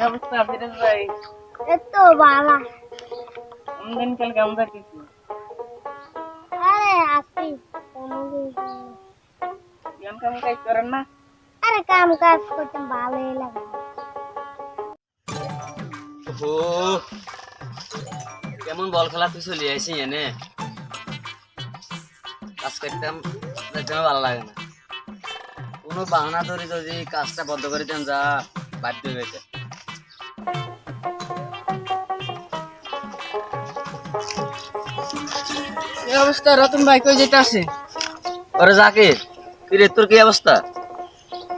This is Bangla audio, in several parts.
অবস্থা ফিরোজ ভাই? এই তো বাবা। দিনকাল কেমন যাচ্ছে? আরে আসি কোনদিন। জ্ঞান কাম কাজ করেন না? আরে কাম কাজ করতে ভালোই লাগে। ও কেমন বল খেলা তুই চলে আসি এনে কাজ করতাম দেখতে ভালো লাগে না। কোনো বাহানা ধরে যদি কাজটা বন্ধ করে দেন যা বাধ্য হয়েছে। কি অবস্থা রতন ভাই, কই যেতে আছে? ওরে জাকির, কিরে তোর কি অবস্থা?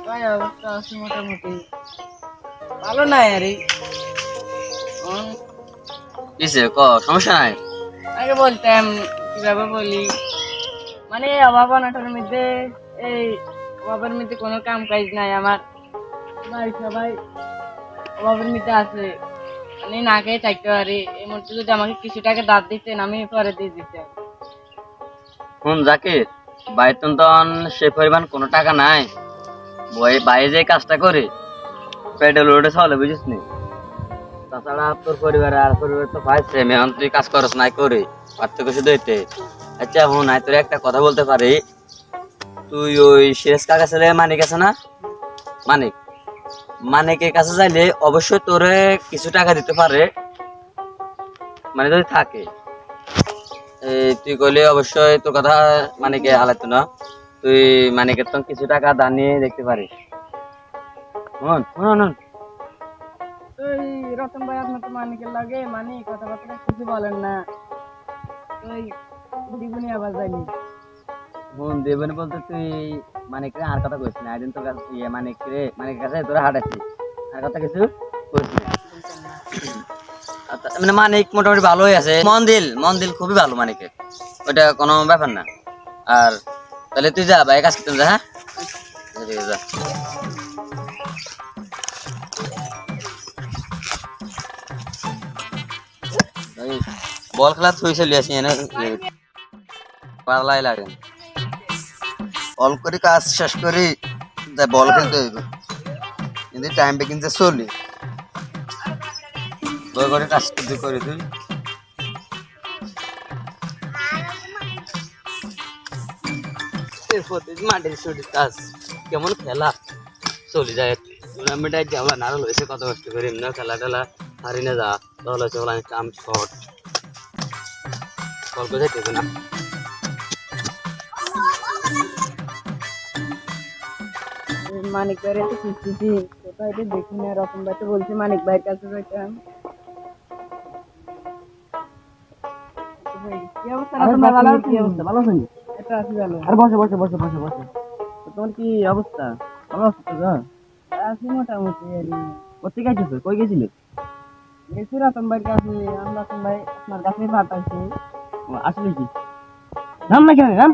ভাই অবস্থা আছে মোটামুটি ভালো না আরে। কিসে ক সমস্যা নাই? আগে বলতাম, কিভাবে বলি, মানে অভাব অনাটনের মধ্যে, এই অভাবের মধ্যে কোনো কাম কাজ নাই আমার। ভাই সবাই অভাবের মধ্যে আছে, মানে না খেয়ে থাকতে পারি। এই মুহূর্তে যদি আমাকে কিছু টাকা দাঁত দিতেন আমি পরে দিয়ে দিতাম। শুন জাকির, বাইতন তন সে পরিমাণ কোনো টাকা নাই। বাইরে যে কাজটা করে পেটে লোডে চলে বুঝিস নি। তাছাড়া তোর পরিবার আর পরিবার তো পাইছে মেহন, তুই কাজ করস নাই করে পার্থক্য শুধু এতে। আচ্ছা হুন, আয় তোর একটা কথা বলতে পারি। তুই ওই শেষ কাকা ছেলে মানিক আছে না, মানিক, মানিকের কাছে যাইলে অবশ্যই তোরে কিছু টাকা দিতে পারে, মানে যদি থাকে। তুই কইলে অবশ্যই তোর কথা মানিকে হালাইতো না। তুই মানিকের তো কিছু টাকা দান নিয়ে দেখতে পারিস। শুন শুন শুন, ওই রতন ভাই আপনার তো মানিকের লাগে, মানি কথাবার্তা কিছু বলেন না। ওই দ্বিগুণী আবার যায়নি। শুন দেবেন বলতে তুই মানিকরে আর কথা কইস না। একদিন তোর কাছে মানিকের কাছে তোরা হাঁটাচ্ছি, আর কথা কিছু কইস না। মানে মানিক মোটামুটি ভালোই আছে, মন দিল খুবই ভালো মানিকের, ওটা কোনো ব্যাপার না। আর তাহলে তুই যা ভাই কাজ করতে যা। হ্যাঁ ঠিক আছে, যা। এই বল খেলা তুই চলি আসি এনে পারলাই লাগে। অল করে কাজ শেষ করি বল খেলতে হইব, কিন্তু টাইমটা কিন্তু চলি বই করে কাজ করতে করি তুই। মাটির ছুটির কাজ কেমন খেলা চলে যায়। টুর্নামেন্টে যাওয়া নারল হয়েছে কত কষ্ট করে, এমনি খেলা টেলা হারি না যা তাহলে হচ্ছে বলা কাম শর্ট গল্প যাইতেছে না। মানিক ভাইয়ের এত খুঁজতেছি, কোথায় তো দেখি না। রতন ভাই তো বলছে মানিক ভাইয়ের কাছে যাইতাম। কি অবস্থা রতন ভাই? ভালো আছেন? ভালো আছেন? এটা আছি ভালো। আর বসে বসে বসে বসে বসে, তোমার কি অবস্থা? ভালো আছো তো? আছি মোটামুটি আর কি। কোথায় গেছিস? কই গেছিলে? গেছি রতন ভাইয়ের কাছে। আমি রতন ভাই আপনার কাছে পাঠাইছি। আসলে কি নাম না কেন নাম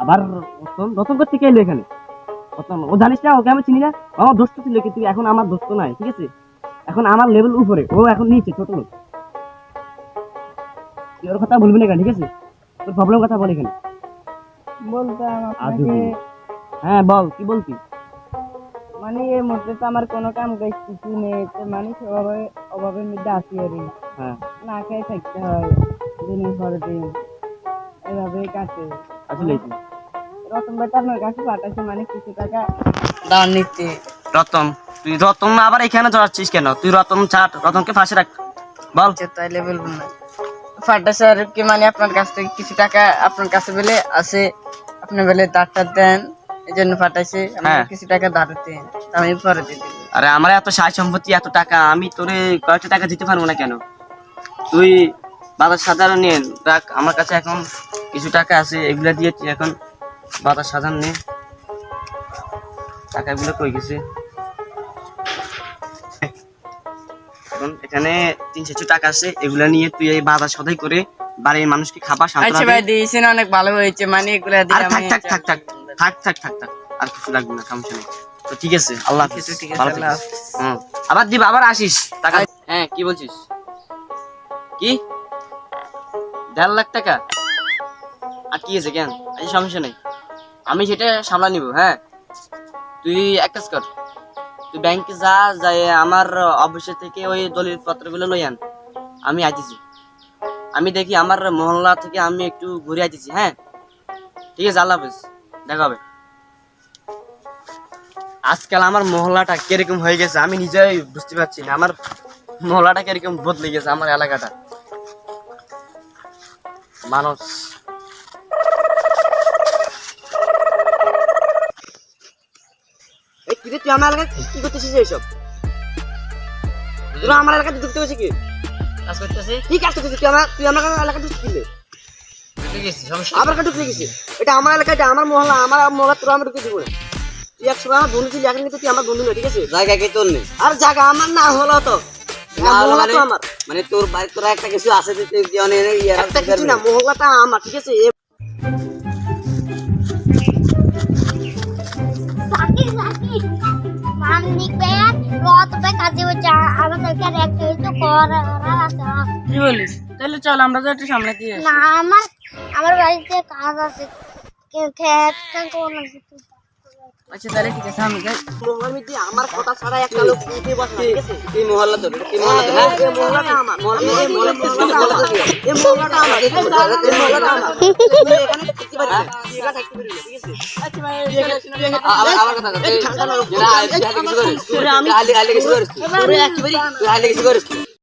আবার নতুন নতুন করতে কে এলো এখানে? নতুন ও জানিস না, ওকে আমি চিনি না। আমার দোস্ত ছিল কিন্তু এখন আমার দোস্ত নাই, ঠিক আছে? এখন আমার লেভেল উপরে, ও এখন নিচে, ছোট লোক। তুই ওর কথা বলবি না কেন, ঠিক আছে? তোর প্রবলেম কথা বল এখানে। বলতাম আজু আপনাকে, হ্যাঁ বল কি বলতি? মানে এর মধ্যে তো আমার কোনো কাম কাজ কিছু নেই, তো মানে সেভাবে অভাবের মধ্যে আছি আর কি। হ্যাঁ না খেয়ে থাকতে হয় দিনের পর দিন, এভাবেই কাটে। আসলে কি রতন ভাই তো আপনার কাছে পাঠাইছে, মানে কিছু টাকা দান নিতে। রতন, তুই রতন আবার এখানে জড়াচ্ছিস কেন? তুই রতন ছাড়, রতনকে ফাঁসে রাখ। বল। তাইলে বলবেন না পাঠাইছে আর কি, মানে আপনার কাছ থেকে কিছু টাকা আপনার কাছে বলে আছে, আপনি বলে দাঁড়টা দেন, এই জন্য পাঠাইছে। হ্যাঁ। কিছু টাকা দাঁড়াতে আমি পরে দিয়ে দেবো। আরে আমার এত সাই সম্পত্তি, এত টাকা, আমি তোরে কয়েকটা টাকা দিতে পারবো না কেন? তুই বাজার সাধারণ নিয়ে রাখ, আমার কাছে এখন কিছু টাকা আছে, এগুলা দিয়ে তুই এখন বাজার সাধারণ নে। টাকাগুলো কই গেছে? এখন এখানে 300 টাকা আছে, এগুলা নিয়ে তুই এই বাজার সদাই করে বাড়ির মানুষকে খাবার আচ্ছা সান্ত্বনা ভাই, দে। দিয়েছেন অনেক ভালো হয়েছে, মানে এগুলা আর দিয়ে থাক আমি থাক থাক থাক থাক থাক থাক থাক, আর কিছু লাগবে না, সমস্যা নেই। তো ঠিক আছে, আল্লাহ হাফেজ। ঠিক আছে, ভালো আল্লাহ থাকিস। আবার দিবা, আবার আসিস টাকা। হ্যাঁ কি বলছিস? কি 1.5 লাখ টাকা? আর কি আছে কেন? আচ্ছা সমস্যা নেই, আমি সেটা সামলা নিব। হ্যাঁ তুই এক কাজ কর, তুই তুই ব্যাংকে যা যাই আমার অফিসে থেকে ওই দলিল পত্রগুলো লই আন, আমি আইতেছি। আমি দেখি আমার মহল্লা থেকে আমি একটু ঘুরে আইতেছি। হ্যাঁ ঠিক আছে, আল্লাহ হাফেজ, দেখা হবে। আজকাল আমার মহল্লাটা কিরকম হয়ে গেছে আমি নিজেই বুঝতে পারছি না। আমার মহল্লাটা কিরকম বদলে গেছে, আমার এলাকাটা। মানুষ তুই আমার এলাকায় কি করতেছিস এইসব? তোরা আমার এলাকাতে ঢুকতে গেছে কি কাজ করতেছি কি কাজ করতেছিস? তুই আমার এলাকায় ঢুকতে ঢুকে গেছি, সমস্যা আমার কাছে ঢুকতে গেছিস। এটা আমার এলাকা, এটা আমার মহল্লা, আমার মহল্লা তোরা আমি ঢুকতে দিব না। তুই একসময় আমার বন্ধু ছিলি, এখন কিন্তু তুই আমার বন্ধু না, ঠিক আছে? জায়গা কি তোর নেই? আর জায়গা আমার না হলো তো, না হলো মহল্লা তো মানে? আমার। মানে তোর বাড়ি তোরা একটা কিছু আছে যে তুই যে অনেক একটা কিছু না, মহল্লাটা আমার, ঠিক আছে? সাকিব সাকিব মানিক ভাইয়া রত ভাই কাজে যা আমাদেরকে একটা তো করার আছে। কি বলিস? তাহলে চল আমরা তো একটু সামনে দিয়ে আসি। না আমার বাড়িতে কাজ আছে, খেত কোন আচ্ছা তাহলে ঠিক আছে, আমি যাই। মহল্লার মধ্যে আমার কথা ছাড়া একটা লোক উঠে বসে না, ঠিক আছে? কি মহল্লা তোর? কি মহল্লা তোর? হ্যাঁ? এই মহল্লাটা আমার, এই মহল্লাটা আমার, এই মহল্লাটা আমার। তুই এখানে থাকতে পারবি না, তুই এখানে থাকতে পারবি না, ঠিক আছে? আমার কথা কথা। তুই হালি কিছু করিস? তুই হালি কিছু করিস? তুই হালি কিছু করিস?